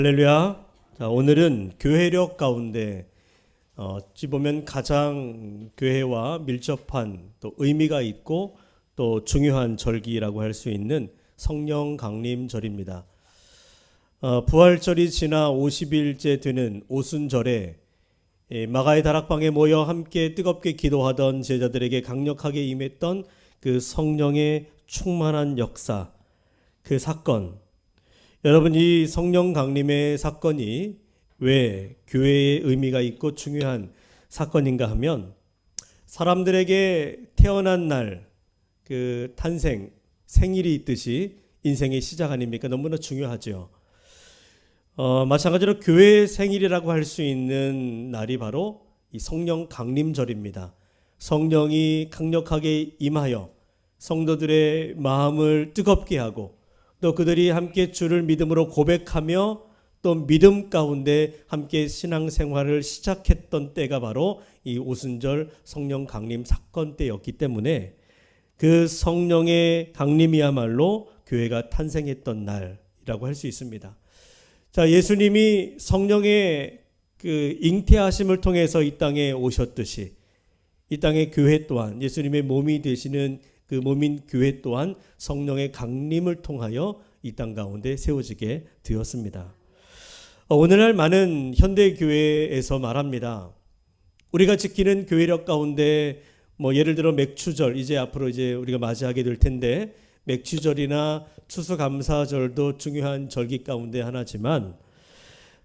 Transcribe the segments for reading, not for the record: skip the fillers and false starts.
할렐루야. 자, 오늘은 교회력 가운데 어찌 보면 가장 교회와 밀접한 또 의미가 있고 또 중요한 절기라고 할 수 있는 성령 강림절입니다. 부활절이 지나 50일째 되는 오순절에 마가의 다락방에 모여 함께 뜨겁게 기도하던 제자들에게 강력하게 임했던 그 성령의 충만한 역사, 그 사건, 여러분, 이 성령 강림의 사건이 왜 교회의 의미가 있고 중요한 사건인가 하면, 사람들에게 태어난 날, 그 탄생, 생일이 있듯이 인생의 시작 아닙니까? 너무나 중요하죠. 마찬가지로 교회의 생일이라고 할 수 있는 날이 바로 이 성령 강림절입니다. 성령이 강력하게 임하여 성도들의 마음을 뜨겁게 하고 또 그들이 함께 주를 믿음으로 고백하며 또 믿음 가운데 함께 신앙생활을 시작했던 때가 바로 이 오순절 성령 강림 사건 때였기 때문에 그 성령의 강림이야말로 교회가 탄생했던 날이라고 할 수 있습니다. 자, 예수님이 성령의 그 잉태하심을 통해서 이 땅에 오셨듯이 이 땅의 교회 또한 예수님의 몸이 되시는 그 몸인 교회 또한 성령의 강림을 통하여 이 땅 가운데 세워지게 되었습니다. 오늘날 많은 현대 교회에서 말합니다. 우리가 지키는 교회력 가운데 예를 들어 맥추절, 이제 앞으로 이제 우리가 맞이하게 될 텐데 맥추절이나 추수감사절도 중요한 절기 가운데 하나지만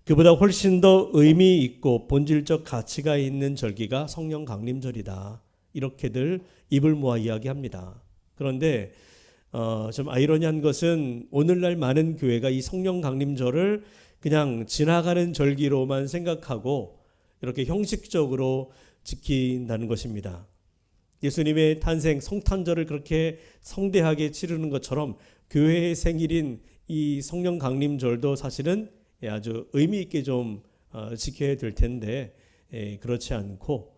그보다 훨씬 더 의미 있고 본질적 가치가 있는 절기가 성령 강림절이다. 이렇게들 입을 모아 이야기합니다. 그런데 좀 아이러니한 것은 오늘날 많은 교회가 이 성령 강림절을 그냥 지나가는 절기로만 생각하고 이렇게 형식적으로 지킨다는 것입니다. 예수님의 탄생 성탄절을 그렇게 성대하게 치르는 것처럼 교회의 생일인 이 성령 강림절도 사실은 아주 의미 있게 좀 지켜야 될 텐데 그렇지 않고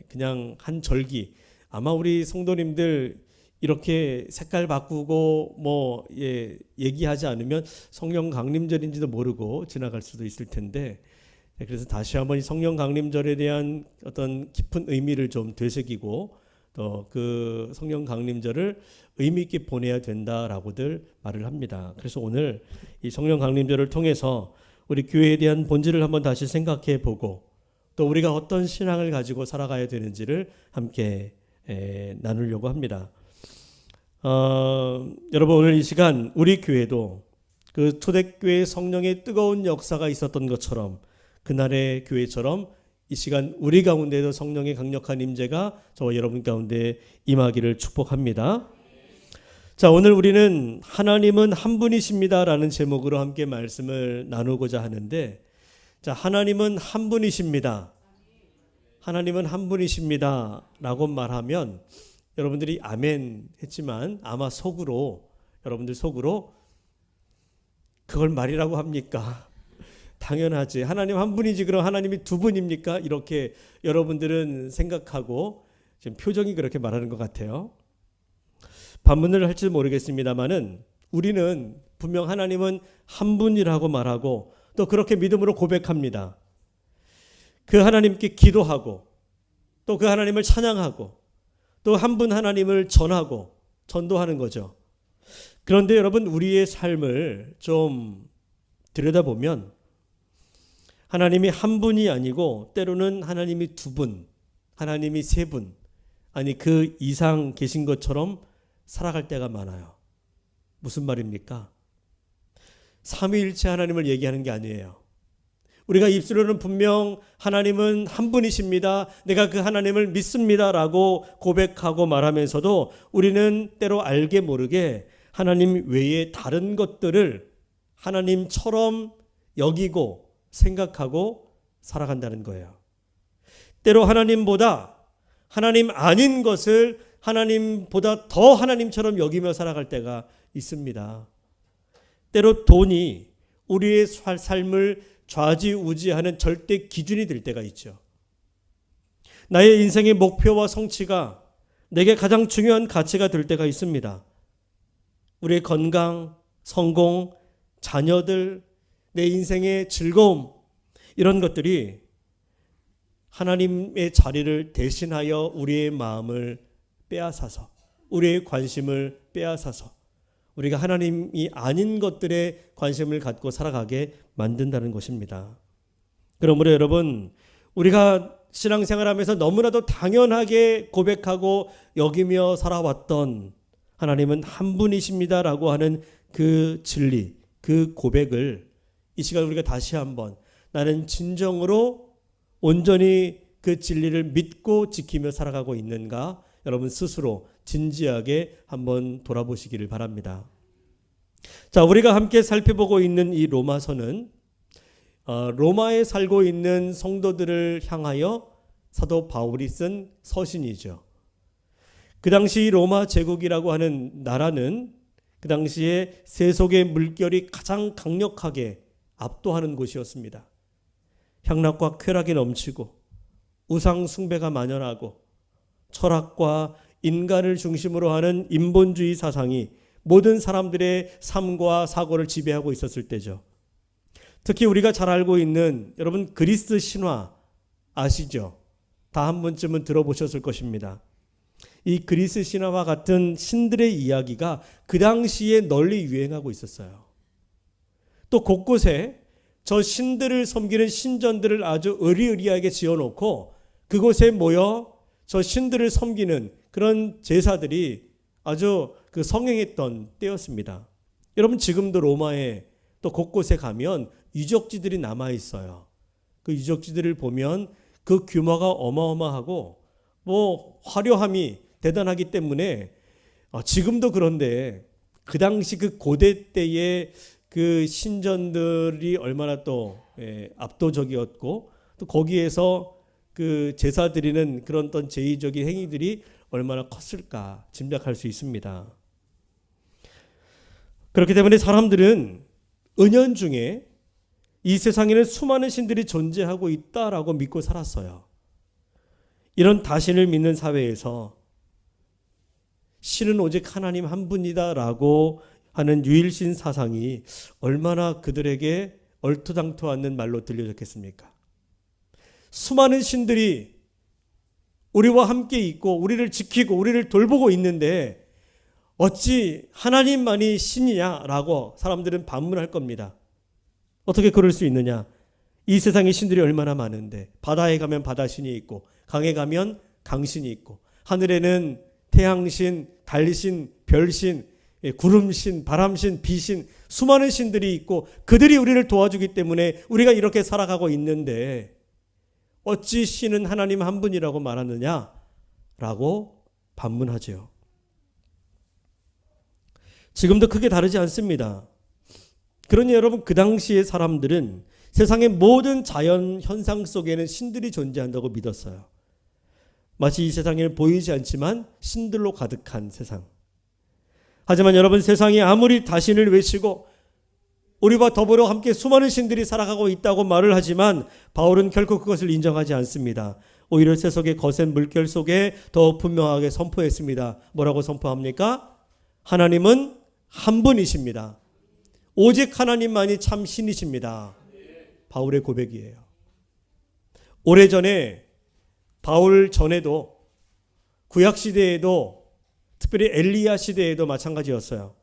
그냥 한 절기, 아마 우리 성도님들 이렇게 색깔 바꾸고 얘기하지 않으면 성령 강림절인지도 모르고 지나갈 수도 있을 텐데, 그래서 다시 한번 이 성령 강림절에 대한 어떤 깊은 의미를 좀 되새기고 또 그 성령 강림절을 의미 있게 보내야 된다라고들 말을 합니다. 그래서 오늘 이 성령 강림절을 통해서 우리 교회에 대한 본질을 한번 다시 생각해 보고 또 우리가 어떤 신앙을 가지고 살아가야 되는지를 함께 나누려고 합니다. 여러분, 오늘 이 시간 우리 교회도 그 초대교회 성령의 뜨거운 역사가 있었던 것처럼 그날의 교회처럼 이 시간 우리 가운데도 성령의 강력한 임재가 저와 여러분 가운데 임하기를 축복합니다. 자, 오늘 우리는 하나님은 한 분이십니다라는 제목으로 함께 말씀을 나누고자 하는데, 자, 하나님은 한 분이십니다. 하나님은 한 분이십니다 라고 말하면 여러분들이 아멘 했지만 아마 여러분들 속으로 그걸 말이라고 합니까? 당연하지. 하나님 한 분이지 그럼 하나님이 두 분입니까? 이렇게 여러분들은 생각하고 지금 표정이 그렇게 말하는 것 같아요. 반문을 할지 모르겠습니다만은 우리는 분명 하나님은 한 분이라고 말하고 또 그렇게 믿음으로 고백합니다. 그 하나님께 기도하고 또 그 하나님을 찬양하고 또 한 분 하나님을 전하고 전도하는 거죠. 그런데 여러분, 우리의 삶을 좀 들여다보면 하나님이 한 분이 아니고 때로는 하나님이 두 분, 하나님이 세 분, 아니 그 이상 계신 것처럼 살아갈 때가 많아요. 무슨 말입니까? 삼위일체 하나님을 얘기하는 게 아니에요. 우리가 입술로는 분명 하나님은 한 분이십니다, 내가 그 하나님을 믿습니다라고 고백하고 말하면서도 우리는 때로 알게 모르게 하나님 외에 다른 것들을 하나님처럼 여기고 생각하고 살아간다는 거예요. 때로 하나님보다 하나님 아닌 것을 하나님보다 더 하나님처럼 여기며 살아갈 때가 있습니다. 때로 돈이 우리의 삶을 좌지우지하는 절대 기준이 될 때가 있죠. 나의 인생의 목표와 성취가 내게 가장 중요한 가치가 될 때가 있습니다. 우리의 건강, 성공, 자녀들, 내 인생의 즐거움, 이런 것들이 하나님의 자리를 대신하여 우리의 마음을 빼앗아서, 우리의 관심을 빼앗아서 우리가 하나님이 아닌 것들에 관심을 갖고 살아가게 만든다는 것입니다. 그러므로 여러분, 우리가 신앙생활하면서 너무나도 당연하게 고백하고 여기며 살아왔던 하나님은 한 분이십니다라고 하는 그 진리, 그 고백을 이 시간 우리가 다시 한번, 나는 진정으로 온전히 그 진리를 믿고 지키며 살아가고 있는가, 여러분 스스로 진지하게 한번 돌아보시기를 바랍니다. 자, 우리가 함께 살펴보고 있는 이 로마서는 로마에 살고 있는 성도들을 향하여 사도 바울이 쓴 서신이죠. 그 당시 로마 제국이라고 하는 나라는 그 당시에 세속의 물결이 가장 강력하게 압도하는 곳이었습니다. 향락과 쾌락이 넘치고 우상 숭배가 만연하고 철학과 인간을 중심으로 하는 인본주의 사상이 모든 사람들의 삶과 사고를 지배하고 있었을 때죠. 특히 우리가 잘 알고 있는 여러분 그리스 신화 아시죠? 다 한 번쯤은 들어보셨을 것입니다. 이 그리스 신화와 같은 신들의 이야기가 그 당시에 널리 유행하고 있었어요. 또 곳곳에 저 신들을 섬기는 신전들을 아주 으리으리하게 지어놓고 그곳에 모여 저 신들을 섬기는 그런 제사들이 아주 그 성행했던 때였습니다. 여러분 지금도 로마에 또 곳곳에 가면 유적지들이 남아 있어요. 그 유적지들을 보면 그 규모가 어마어마하고 뭐 화려함이 대단하기 때문에 지금도 그런데 그 당시 그 고대 때의 그 신전들이 얼마나 또 압도적이었고 또 거기에서 그 제사 드리는 그런 어떤 제의적인 행위들이 얼마나 컸을까 짐작할 수 있습니다. 그렇기 때문에 사람들은 은연중에 이 세상에는 수많은 신들이 존재하고 있다라고 믿고 살았어요. 이런 다신을 믿는 사회에서 신은 오직 하나님 한 분이다라고 하는 유일신 사상이 얼마나 그들에게 얼토당토 않는 말로 들려졌겠습니까? 수많은 신들이 우리와 함께 있고 우리를 지키고 우리를 돌보고 있는데 어찌 하나님만이 신이냐라고 사람들은 반문할 겁니다. 어떻게 그럴 수 있느냐? 이 세상에 신들이 얼마나 많은데 바다에 가면 바다신이 있고 강에 가면 강신이 있고 하늘에는 태양신, 달신, 별신, 구름신, 바람신, 비신 수많은 신들이 있고 그들이 우리를 도와주기 때문에 우리가 이렇게 살아가고 있는데 어찌 신은 하나님 한 분이라고 말하느냐라고 반문하죠. 지금도 크게 다르지 않습니다. 그러니 여러분 그 당시의 사람들은 세상의 모든 자연 현상 속에는 신들이 존재한다고 믿었어요. 마치 이 세상에는 보이지 않지만 신들로 가득한 세상. 하지만 여러분 세상이 아무리 다신을 외치고 우리와 더불어 함께 수많은 신들이 살아가고 있다고 말을 하지만 바울은 결코 그것을 인정하지 않습니다. 오히려 세속의 거센 물결 속에 더 분명하게 선포했습니다. 뭐라고 선포합니까? 하나님은 한 분이십니다. 오직 하나님만이 참 신이십니다. 바울의 고백이에요. 오래전에 바울 전에도 구약시대에도 특별히 엘리야 시대에도 마찬가지였어요.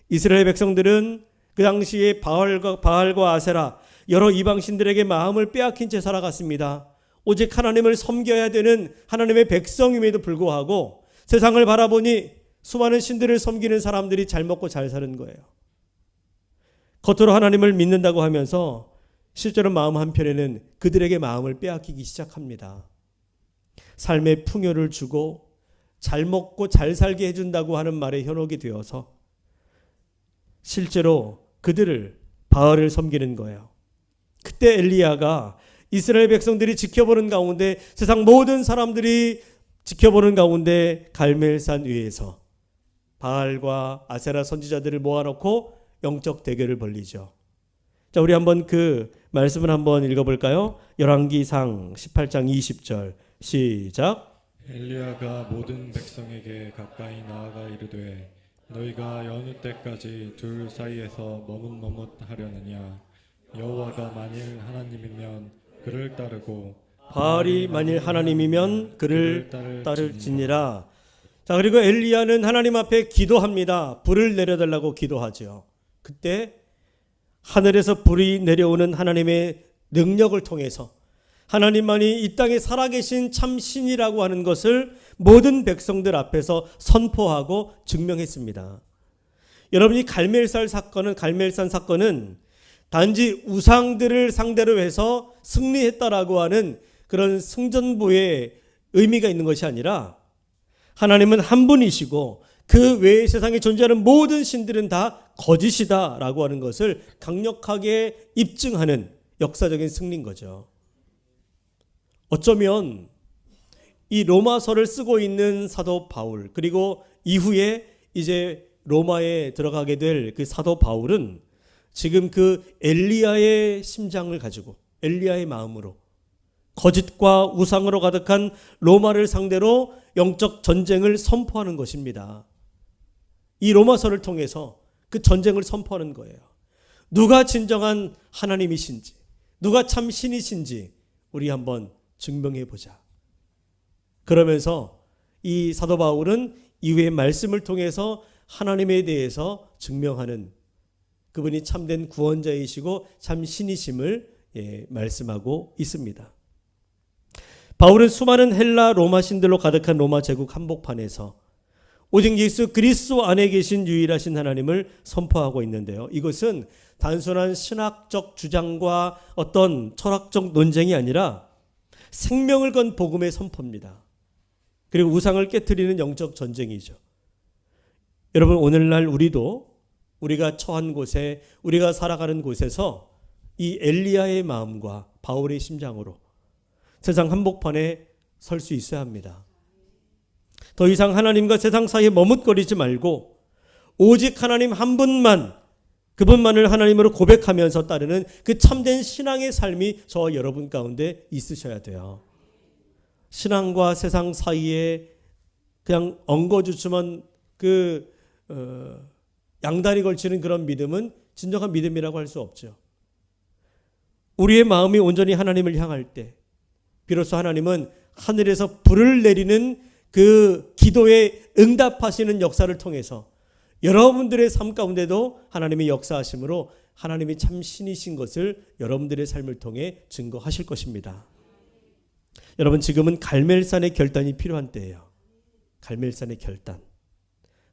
이스라엘 백성들은 그 당시에 바알과 아세라 여러 이방신들에게 마음을 빼앗긴 채 살아갔습니다. 오직 하나님을 섬겨야 되는 하나님의 백성임에도 불구하고 세상을 바라보니 수많은 신들을 섬기는 사람들이 잘 먹고 잘 사는 거예요. 겉으로 하나님을 믿는다고 하면서 실제로 마음 한편에는 그들에게 마음을 빼앗기기 시작합니다. 삶의 풍요를 주고 잘 먹고 잘 살게 해준다고 하는 말에 현혹이 되어서 실제로 그들을 바알을 섬기는 거예요. 그때 엘리야가 이스라엘 백성들이 지켜보는 가운데 세상 모든 사람들이 지켜보는 가운데 갈멜산 위에서 바알과 아세라 선지자들을 모아놓고 영적 대결을 벌리죠. 자, 우리 한번 그 말씀을 한번 읽어볼까요? 열왕기상 18장 20절 시작. 엘리야가 모든 백성에게 가까이 나아가 이르되 너희가 어느 때까지 둘 사이에서 머뭇머뭇하려느냐? 여호와가 만일 하나님이면 그를 따르고 바알이 만일 하나님이면 그를 그를 따를지니라. 자, 그리고 엘리야는 하나님 앞에 기도합니다. 불을 내려달라고 기도하죠. 그때 하늘에서 불이 내려오는 하나님의 능력을 통해서 하나님만이 이 땅에 살아계신 참 신이라고 하는 것을 모든 백성들 앞에서 선포하고 증명했습니다. 여러분이 갈멜산 사건은 단지 우상들을 상대로 해서 승리했다라고 하는 그런 승전보의 의미가 있는 것이 아니라 하나님은 한 분이시고 그 외의 세상에 존재하는 모든 신들은 다 거짓이다라고 하는 것을 강력하게 입증하는 역사적인 승리인 거죠. 어쩌면 이 로마서를 쓰고 있는 사도 바울, 그리고 이후에 이제 로마에 들어가게 될 그 사도 바울은 지금 그 엘리야의 심장을 가지고 엘리야의 마음으로 거짓과 우상으로 가득한 로마를 상대로 영적 전쟁을 선포하는 것입니다. 이 로마서를 통해서 그 전쟁을 선포하는 거예요. 누가 진정한 하나님이신지, 누가 참 신이신지 우리 한번 증명해 보자. 그러면서 이 사도 바울은 이후의 말씀을 통해서 하나님에 대해서 증명하는, 그분이 참된 구원자이시고 참 신이심을 말씀하고 있습니다. 바울은 수많은 헬라 로마 신들로 가득한 로마 제국 한복판에서 오직 예수 그리스도 안에 계신 유일하신 하나님을 선포하고 있는데요. 이것은 단순한 신학적 주장과 어떤 철학적 논쟁이 아니라 생명을 건 복음의 선포입니다. 그리고 우상을 깨트리는 영적 전쟁이죠. 여러분, 오늘날 우리가 처한 곳에, 우리가 살아가는 곳에서 이 엘리야의 마음과 바울의 심장으로 세상 한복판에 설 수 있어야 합니다. 더 이상 하나님과 세상 사이에 머뭇거리지 말고 오직 하나님 한 분만, 그분만을 하나님으로 고백하면서 따르는 그 참된 신앙의 삶이 저와 여러분 가운데 있으셔야 돼요. 신앙과 세상 사이에 그냥 엉거주춤한 양다리 걸치는 그런 믿음은 진정한 믿음이라고 할 수 없죠. 우리의 마음이 온전히 하나님을 향할 때 비로소 하나님은 하늘에서 불을 내리는 그 기도에 응답하시는 역사를 통해서 여러분들의 삶 가운데도 하나님의 역사하심으로 하나님이 참 신이신 것을 여러분들의 삶을 통해 증거하실 것입니다. 여러분, 지금은 갈멜산의 결단이 필요한 때예요. 갈멜산의 결단.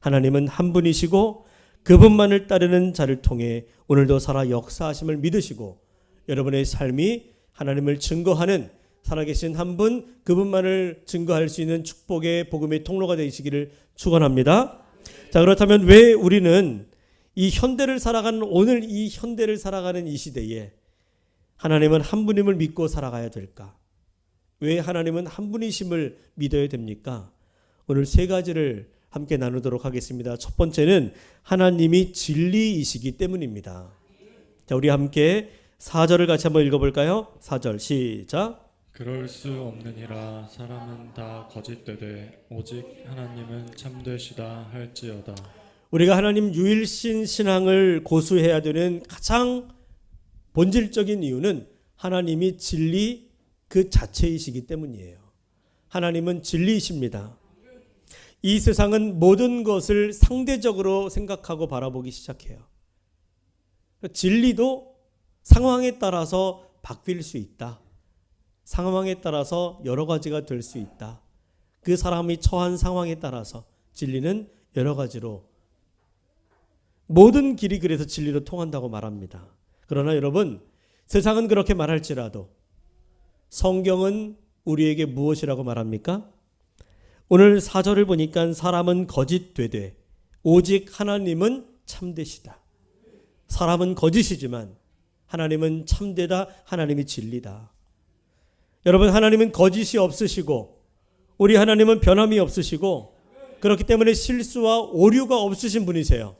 하나님은 한 분이시고 그분만을 따르는 자를 통해 오늘도 살아 역사하심을 믿으시고 여러분의 삶이 하나님을 증거하는 살아계신 한 분, 그분만을 증거할 수 있는 축복의 복음의 통로가 되시기를 축원합니다. 자, 그렇다면 왜 우리는 이 현대를 살아가는, 오늘 이 현대를 살아가는 이 시대에 하나님은 한 분임을 믿고 살아가야 될까? 왜 하나님은 한 분이심을 믿어야 됩니까? 오늘 세 가지를 함께 나누도록 하겠습니다. 첫 번째는 하나님이 진리이시기 때문입니다. 자, 우리 함께 4절을 같이 한번 읽어볼까요? 4절 시작. 그럴 수 없느니라. 사람은 다 거짓되되 오직 하나님은 참되시다 할지어다. 우리가 하나님 유일신 신앙을 고수해야 되는 가장 본질적인 이유는 하나님이 진리 그 자체이시기 때문이에요. 하나님은 진리이십니다. 이 세상은 모든 것을 상대적으로 생각하고 바라보기 시작해요. 진리도 상황에 따라서 바뀔 수 있다. 상황에 따라서 여러 가지가 될 수 있다. 그 사람이 처한 상황에 따라서 진리는 여러 가지로, 모든 길이 그래서 진리로 통한다고 말합니다. 그러나 여러분, 세상은 그렇게 말할지라도 성경은 우리에게 무엇이라고 말합니까? 오늘 4절을 보니까 사람은 거짓되되 오직 하나님은 참되시다. 사람은 거짓이지만 하나님은 참되다. 하나님이 진리다. 여러분, 하나님은 거짓이 없으시고 우리 하나님은 변함이 없으시고 그렇기 때문에 실수와 오류가 없으신 분이세요.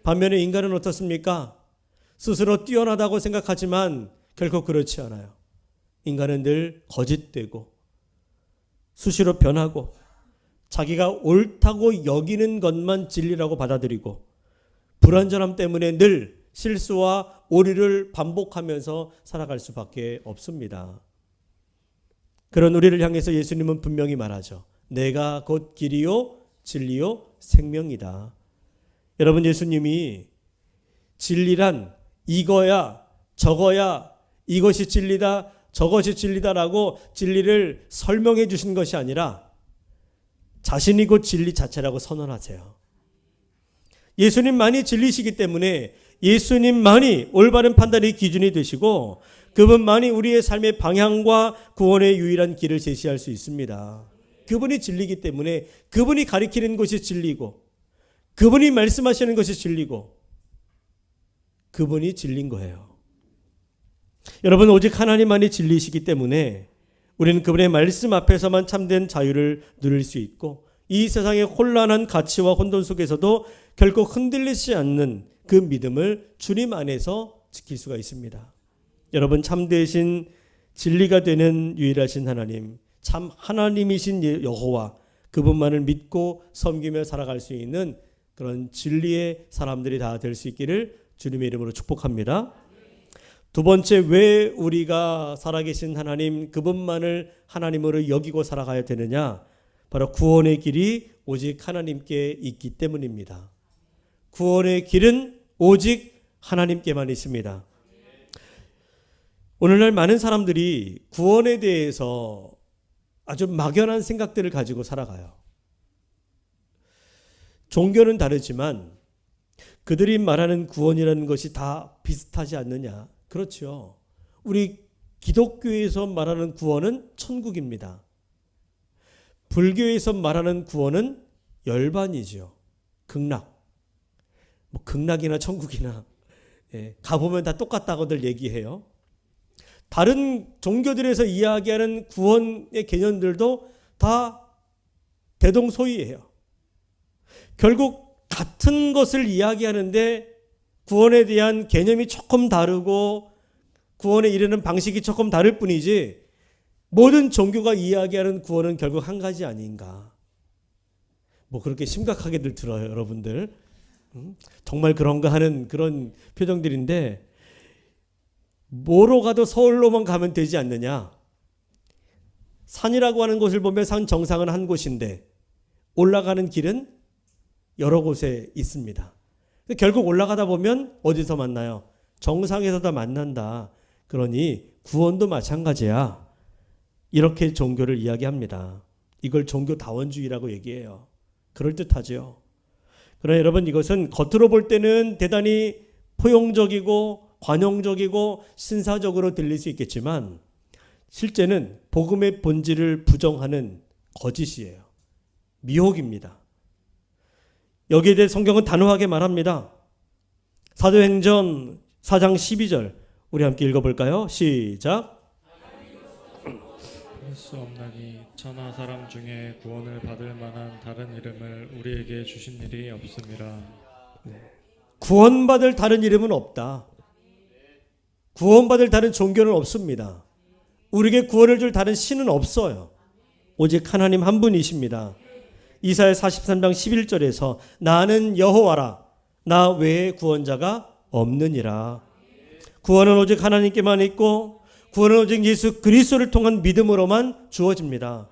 반면에 인간은 어떻습니까? 스스로 뛰어나다고 생각하지만 결코 그렇지 않아요. 인간은 늘 거짓되고 수시로 변하고 자기가 옳다고 여기는 것만 진리라고 받아들이고 불완전함 때문에 늘 실수와 오류를 반복하면서 살아갈 수밖에 없습니다. 그런 우리를 향해서 예수님은 분명히 말하죠. 내가 곧 길이요 진리요 생명이다. 여러분, 예수님이 진리란 이거야 저거야, 이것이 진리다 저것이 진리다라고 진리를 설명해 주신 것이 아니라 자신이 곧 진리 자체라고 선언하세요. 예수님만이 진리시기 때문에 예수님만이 올바른 판단의 기준이 되시고 그분만이 우리의 삶의 방향과 구원의 유일한 길을 제시할 수 있습니다. 그분이 진리이기 때문에 그분이 가리키는 것이 진리고 그분이 말씀하시는 것이 진리고 그분이 진리인 거예요. 여러분, 오직 하나님만이 진리이시기 때문에 우리는 그분의 말씀 앞에서만 참된 자유를 누릴 수 있고 이 세상의 혼란한 가치와 혼돈 속에서도 결코 흔들리지 않는 그 믿음을 주님 안에서 지킬 수가 있습니다. 여러분, 참되신 진리가 되는 유일하신 하나님, 참 하나님이신 여호와, 그분만을 믿고 섬기며 살아갈 수 있는 그런 진리의 사람들이 다 될 수 있기를 주님의 이름으로 축복합니다. 두 번째, 왜 우리가 살아계신 하나님 그분만을 하나님으로 여기고 살아가야 되느냐? 바로 구원의 길이 오직 하나님께 있기 때문입니다. 구원의 길은 오직 하나님께만 있습니다. 오늘날 많은 사람들이 구원에 대해서 아주 막연한 생각들을 가지고 살아가요. 종교는 다르지만 그들이 말하는 구원이라는 것이 다 비슷하지 않느냐? 그렇죠. 우리 기독교에서 말하는 구원은 천국입니다. 불교에서 말하는 구원은 열반이죠. 극락. 뭐 극락이나 천국이나 가보면 다 똑같다고들 얘기해요. 다른 종교들에서 이야기하는 구원의 개념들도 다 대동소이해요. 결국 같은 것을 이야기하는데 구원에 대한 개념이 조금 다르고 구원에 이르는 방식이 조금 다를 뿐이지 모든 종교가 이야기하는 구원은 결국 한 가지 아닌가. 뭐 그렇게 심각하게들 들어요, 여러분들. 정말 그런가 하는 그런 표정들인데 뭐로 가도 서울로만 가면 되지 않느냐. 산이라고 하는 곳을 보면 산 정상은 한 곳인데 올라가는 길은 여러 곳에 있습니다. 결국 올라가다 보면 어디서 만나요? 정상에서 다 만난다. 그러니 구원도 마찬가지야. 이렇게 종교를 이야기합니다. 이걸 종교다원주의라고 얘기해요. 그럴듯하죠. 그러나 여러분, 이것은 겉으로 볼 때는 대단히 포용적이고 관용적이고 신사적으로 들릴 수 있겠지만 실제는 복음의 본질을 부정하는 거짓이에요. 미혹입니다. 여기에 대해 성경은 단호하게 말합니다. 사도행전 4장 12절 우리 함께 읽어볼까요? 시작. 할 수 없나니 천하 사람 중에 구원을 받을 만한 다른 이름을 우리에게 주신 일이 없음이라. 구원받을 다른 이름은 없다. 구원받을 다른 종교는 없습니다. 우리에게 구원을 줄 다른 신은 없어요. 오직 하나님 한 분이십니다. 이사야 43장 11절에서 나는 여호와라, 나 외에 구원자가 없느니라. 구원은 오직 하나님께만 있고 구원은 오직 예수 그리스도를 통한 믿음으로만 주어집니다.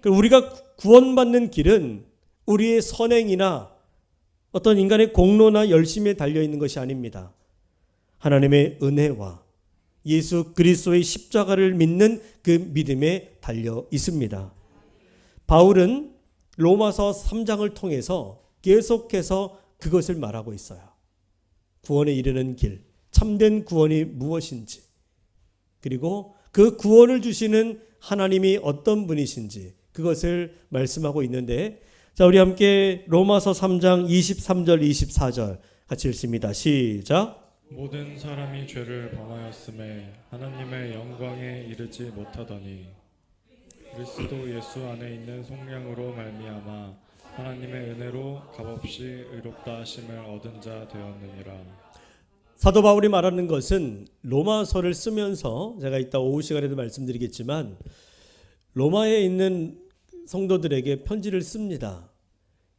우리가 구원받는 길은 우리의 선행이나 어떤 인간의 공로나 열심에 달려있는 것이 아닙니다. 하나님의 은혜와 예수 그리스도의 십자가를 믿는 그 믿음에 달려 있습니다. 바울은 로마서 3장을 통해서 계속해서 그것을 말하고 있어요. 구원에 이르는 길, 참된 구원이 무엇인지, 그리고 그 구원을 주시는 하나님이 어떤 분이신지 그것을 말씀하고 있는데, 자, 우리 함께 로마서 3장 23절 24절 같이 읽습니다. 시작. 모든 사람이 죄를 범하였음에 하나님의 영광에 이르지 못하더니 그리스도 예수 안에 있는 속량으로 말미암아 하나님의 은혜로 값없이 의롭다 하심을 얻은 자 되었느니라. 사도 바울이 말하는 것은 로마서를 쓰면서, 제가 이따 오후 시간에도 말씀드리겠지만 로마에 있는 성도들에게 편지를 씁니다.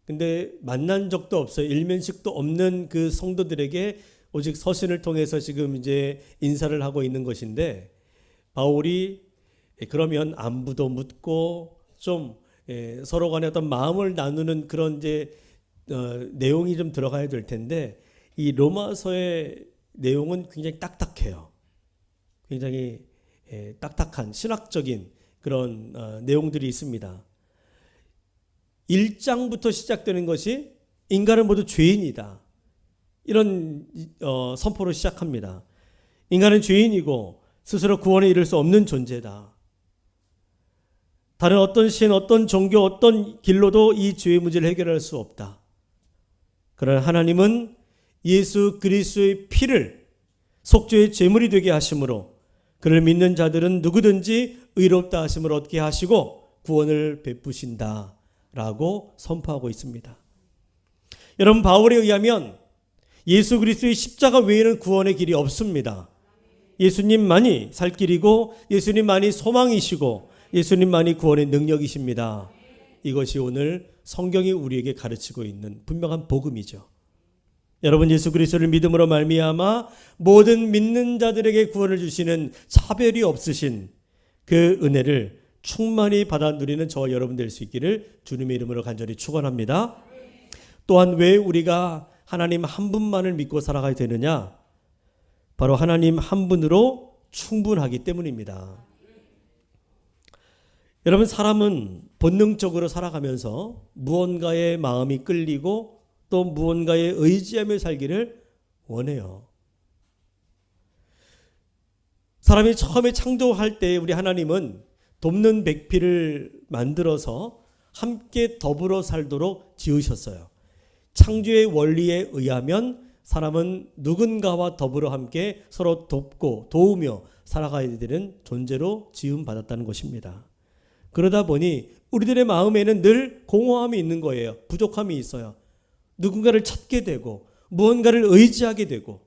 근데 만난 적도 없어요. 일면식도 없는 그 성도들에게 오직 서신을 통해서 지금 이제 인사를 하고 있는 것인데, 바울이 그러면 안부도 묻고 좀 서로 간에 어떤 마음을 나누는 그런 이제 내용이 좀 들어가야 될 텐데, 이 로마서의 내용은 굉장히 딱딱해요. 굉장히 딱딱한 신학적인 그런 내용들이 있습니다. 1장부터 시작되는 것이 인간은 모두 죄인이다, 이런 선포로 시작합니다. 인간은 죄인이고 스스로 구원에 이를 수 없는 존재다. 다른 어떤 신, 어떤 종교, 어떤 길로도 이 죄의 문제를 해결할 수 없다. 그러나 하나님은 예수 그리스도의 피를 속죄의 제물이 되게 하심으로 그를 믿는 자들은 누구든지 의롭다 하심을 얻게 하시고 구원을 베푸신다라고 선포하고 있습니다. 여러분, 바울에 의하면 예수 그리스도의 십자가 외에는 구원의 길이 없습니다. 예수님만이 살 길이고 예수님만이 소망이시고 예수님만이 구원의 능력이십니다. 이것이 오늘 성경이 우리에게 가르치고 있는 분명한 복음이죠. 여러분, 예수 그리스도를 믿음으로 말미암아 모든 믿는 자들에게 구원을 주시는 차별이 없으신 그 은혜를 충만히 받아 누리는 저와 여러분 될 수 있기를 주님의 이름으로 간절히 축원합니다. 또한 왜 우리가 하나님 한 분만을 믿고 살아가야 되느냐? 바로 하나님 한 분으로 충분하기 때문입니다. 여러분, 사람은 본능적으로 살아가면서 무언가에 마음이 끌리고 또 무언가에 의지하며 살기를 원해요. 사람이 처음에 창조할 때 우리 하나님은 돕는 백피를 만들어서 함께 더불어 살도록 지으셨어요. 창조의 원리에 의하면 사람은 누군가와 더불어 함께 서로 돕고 도우며 살아가야 되는 존재로 지음받았다는 것입니다. 그러다 보니 우리들의 마음에는 늘 공허함이 있는 거예요. 부족함이 있어요. 누군가를 찾게 되고 무언가를 의지하게 되고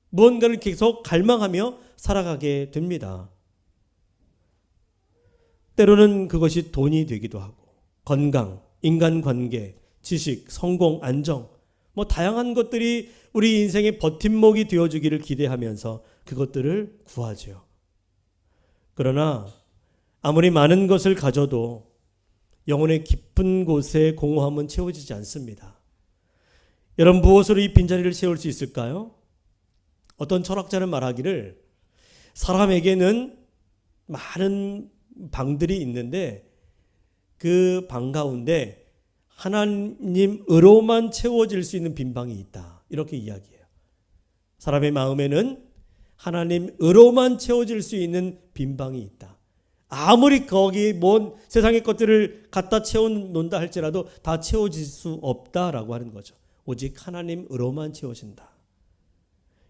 무언가를 계속 갈망하며 살아가게 됩니다. 때로는 그것이 돈이 되기도 하고 건강, 인간관계, 지식, 성공, 안정, 다양한 것들이 우리 인생의 버팀목이 되어주기를 기대하면서 그것들을 구하죠. 그러나 아무리 많은 것을 가져도 영혼의 깊은 곳에 공허함은 채워지지 않습니다. 여러분, 무엇으로 이 빈자리를 채울 수 있을까요? 어떤 철학자는 말하기를 사람에게는 많은 방들이 있는데 그 방 가운데 하나님으로만 채워질 수 있는 빈방이 있다, 이렇게 이야기해요. 사람의 마음에는 하나님으로만 채워질 수 있는 빈방이 있다. 아무리 거기 뭔 세상의 것들을 갖다 채워놓는다 할지라도 다 채워질 수 없다라고 하는 거죠. 오직 하나님으로만 채워진다.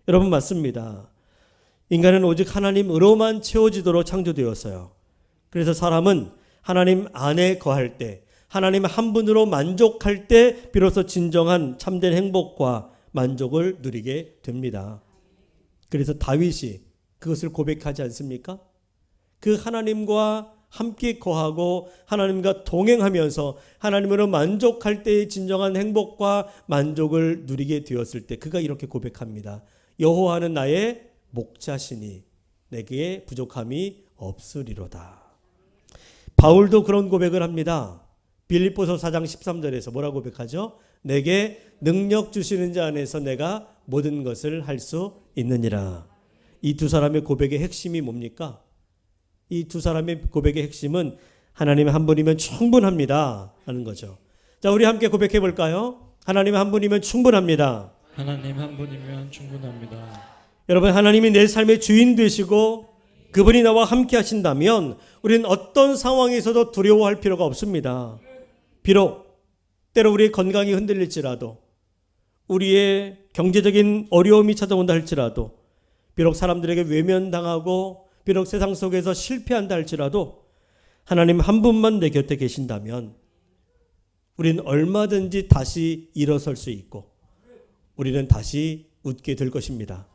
여러분, 맞습니다. 인간은 오직 하나님으로만 채워지도록 창조되었어요. 그래서 사람은 하나님 안에 거할 때, 하나님 한 분으로 만족할 때 비로소 진정한 참된 행복과 만족을 누리게 됩니다. 그래서 다윗이 그것을 고백하지 않습니까? 그 하나님과 함께 거하고 하나님과 동행하면서 하나님으로 만족할 때의 진정한 행복과 만족을 누리게 되었을 때 그가 이렇게 고백합니다. 여호와는 나의 목자시니 내게 부족함이 없으리로다. 바울도 그런 고백을 합니다. 빌립보서 4장 13절에서 뭐라고 고백하죠? 내게 능력 주시는 자 안에서 내가 모든 것을 할 수 있느니라. 이 두 사람의 고백의 핵심이 뭡니까? 이 두 사람의 고백의 핵심은 하나님 한 분이면 충분합니다 하는 거죠. 자, 우리 함께 고백해 볼까요? 하나님 한 분이면 충분합니다. 하나님 한 분이면 충분합니다. 여러분, 하나님이 내 삶의 주인 되시고 그분이 나와 함께 하신다면 우리는 어떤 상황에서도 두려워할 필요가 없습니다. 비록 때로 우리의 건강이 흔들릴지라도, 우리의 경제적인 어려움이 찾아온다 할지라도, 비록 사람들에게 외면당하고 비록 세상 속에서 실패한다 할지라도 하나님 한 분만 내 곁에 계신다면 우리는 얼마든지 다시 일어설 수 있고 우리는 다시 웃게 될 것입니다.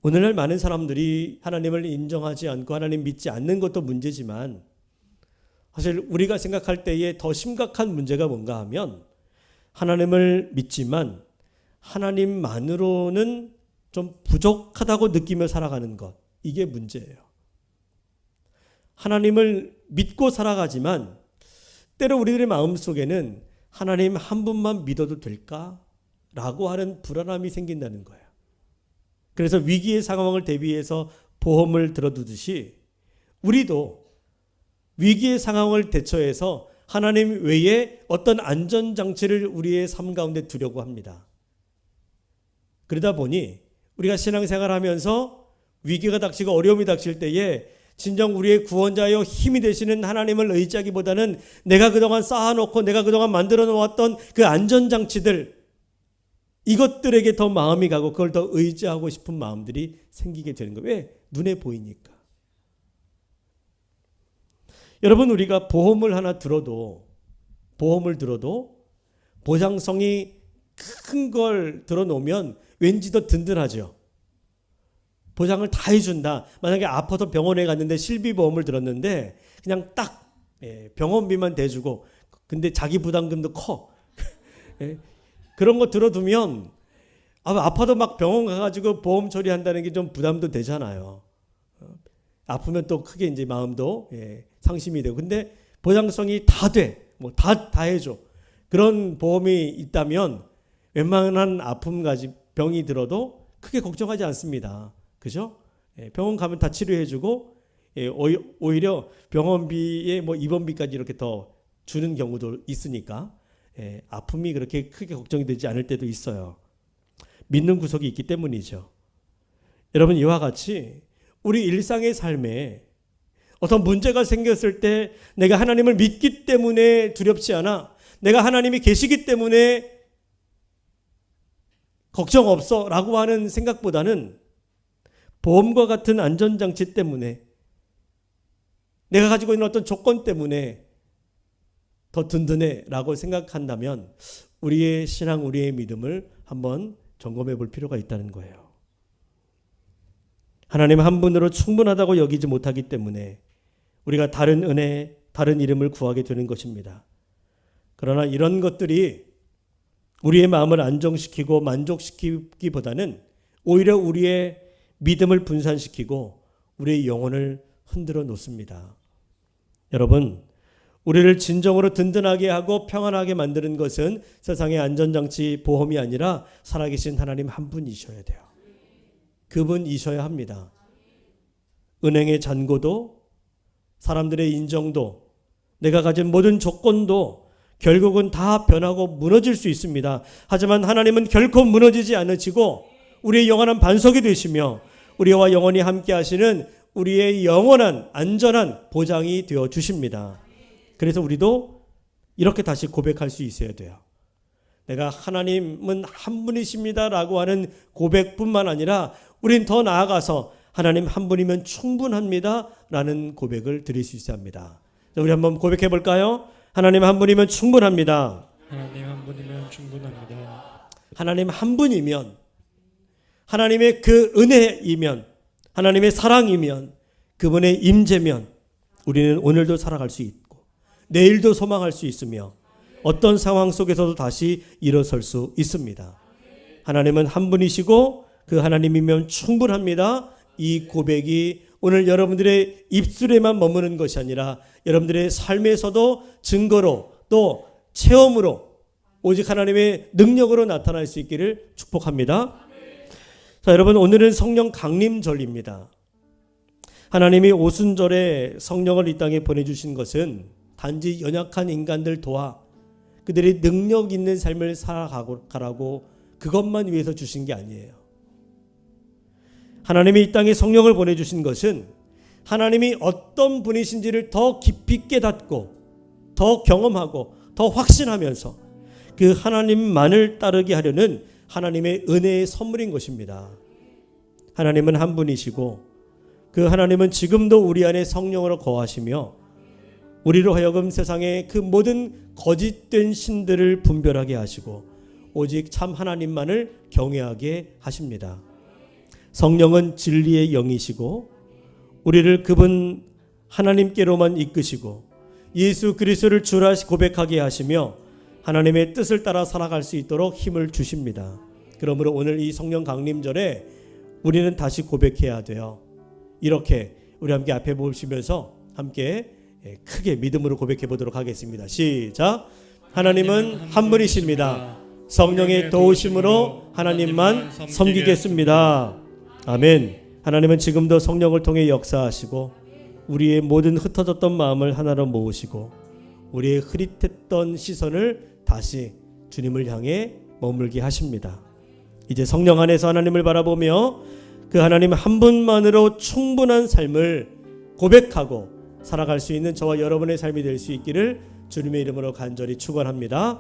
오늘날 많은 사람들이 하나님을 인정하지 않고 하나님 믿지 않는 것도 문제지만 사실 우리가 생각할 때에 더 심각한 문제가 뭔가 하면 하나님을 믿지만 하나님만으로는 좀 부족하다고 느끼며 살아가는 것, 이게 문제예요. 하나님을 믿고 살아가지만 때로 우리들의 마음속에는 하나님 한 분만 믿어도 될까라고 하는 불안함이 생긴다는 거예요. 그래서 위기의 상황을 대비해서 보험을 들어두듯이 우리도 위기의 상황을 대처해서 하나님 외에 어떤 안전장치를 우리의 삶 가운데 두려고 합니다. 그러다 보니 우리가 신앙생활하면서 위기가 닥치고 어려움이 닥칠 때에 진정 우리의 구원자여 힘이 되시는 하나님을 의지하기보다는 내가 그동안 쌓아놓고 내가 그동안 만들어 놓았던 그 안전장치들, 이것들에게 더 마음이 가고 그걸 더 의지하고 싶은 마음들이 생기게 되는 거예요. 왜? 눈에 보이니까. 여러분, 우리가 보험을 들어도 보장성이 큰 걸 들어놓으면 왠지 더 든든하죠. 보장을 다 해준다. 만약에 아파서 병원에 갔는데 실비보험을 들었는데 그냥 딱 병원비만 대주고, 근데 자기 부담금도 커. 그런 거 들어두면 아파도 막 병원 가가지고 보험 처리한다는 게 좀 부담도 되잖아요. 아프면 또 크게 이제 마음도 상심이 되고. 근데 보장성이 다 돼. 뭐 다 해줘. 그런 보험이 있다면 웬만한 아픔 병이 들어도 크게 걱정하지 않습니다. 그죠? 병원 가면 다 치료해주고, 오히려 병원비에 뭐 입원비까지 이렇게 더 주는 경우도 있으니까 아픔이 그렇게 크게 걱정이 되지 않을 때도 있어요. 믿는 구석이 있기 때문이죠. 여러분, 이와 같이 우리 일상의 삶에 어떤 문제가 생겼을 때 내가 하나님을 믿기 때문에 두렵지 않아, 내가 하나님이 계시기 때문에 걱정 없어 라고 하는 생각보다는 보험과 같은 안전장치 때문에, 내가 가지고 있는 어떤 조건 때문에 더 든든해 라고 생각한다면 우리의 신앙, 우리의 믿음을 한번 점검해 볼 필요가 있다는 거예요. 하나님 한 분으로 충분하다고 여기지 못하기 때문에 우리가 다른 은혜, 다른 이름을 구하게 되는 것입니다. 그러나 이런 것들이 우리의 마음을 안정시키고 만족시키기보다는 오히려 우리의 믿음을 분산시키고 우리의 영혼을 흔들어 놓습니다. 여러분, 우리를 진정으로 든든하게 하고 평안하게 만드는 것은 세상의 안전장치, 보험이 아니라 살아계신 하나님 한 분이셔야 돼요. 그분이셔야 합니다. 은행의 잔고도, 사람들의 인정도, 내가 가진 모든 조건도 결국은 다 변하고 무너질 수 있습니다. 하지만 하나님은 결코 무너지지 않으시고 우리의 영원한 반석이 되시며 우리와 영원히 함께 하시는 우리의 영원한 안전한 보장이 되어 주십니다. 그래서 우리도 이렇게 다시 고백할 수 있어야 돼요. 내가 하나님은 한 분이십니다 라고 하는 고백뿐만 아니라 우린 더 나아가서 하나님 한 분이면 충분합니다 라는 고백을 드릴 수 있어야 합니다. 자, 우리 한번 고백해 볼까요? 하나님 한 분이면 충분합니다. 하나님 한 분이면 충분합니다. 하나님 한 분이면, 하나님의 그 은혜이면, 하나님의 사랑이면, 그분의 임재면 우리는 오늘도 살아갈 수 있고 내일도 소망할 수 있으며 어떤 상황 속에서도 다시 일어설 수 있습니다. 하나님은 한 분이시고 그 하나님이면 충분합니다. 이 고백이 오늘 여러분들의 입술에만 머무는 것이 아니라 여러분들의 삶에서도 증거로 또 체험으로 오직 하나님의 능력으로 나타날 수 있기를 축복합니다. 자, 여러분, 오늘은 성령 강림절입니다. 하나님이 오순절에 성령을 이 땅에 보내주신 것은 단지 연약한 인간들 도와 그들이 능력 있는 삶을 살아가라고 그것만 위해서 주신 게 아니에요. 하나님이 이 땅에 성령을 보내주신 것은 하나님이 어떤 분이신지를 더 깊이 깨닫고 더 경험하고 더 확신하면서 그 하나님만을 따르게 하려는 하나님의 은혜의 선물인 것입니다. 하나님은 한 분이시고 그 하나님은 지금도 우리 안에 성령으로 거하시며 우리로 하여금 세상의 그 모든 거짓된 신들을 분별하게 하시고 오직 참 하나님만을 경외하게 하십니다. 성령은 진리의 영이시고 우리를 그분 하나님께로만 이끄시고 예수 그리스도를 주라 고백하게 하시며 하나님의 뜻을 따라 살아갈 수 있도록 힘을 주십니다. 그러므로 오늘 이 성령 강림절에 우리는 다시 고백해야 돼요. 이렇게 우리 함께 앞에 보시면서 함께 크게 믿음으로 고백해 보도록 하겠습니다. 시작. 하나님은 한 분이십니다. 성령의 도우심으로 하나님만 섬기겠습니다. 아멘. 하나님은 지금도 성령을 통해 역사하시고 우리의 모든 흩어졌던 마음을 하나로 모으시고 우리의 흐릿했던 시선을 다시 주님을 향해 머물게 하십니다. 이제 성령 안에서 하나님을 바라보며 그 하나님 한 분만으로 충분한 삶을 고백하고 살아갈 수 있는 저와 여러분의 삶이 될 수 있기를 주님의 이름으로 간절히 축원합니다.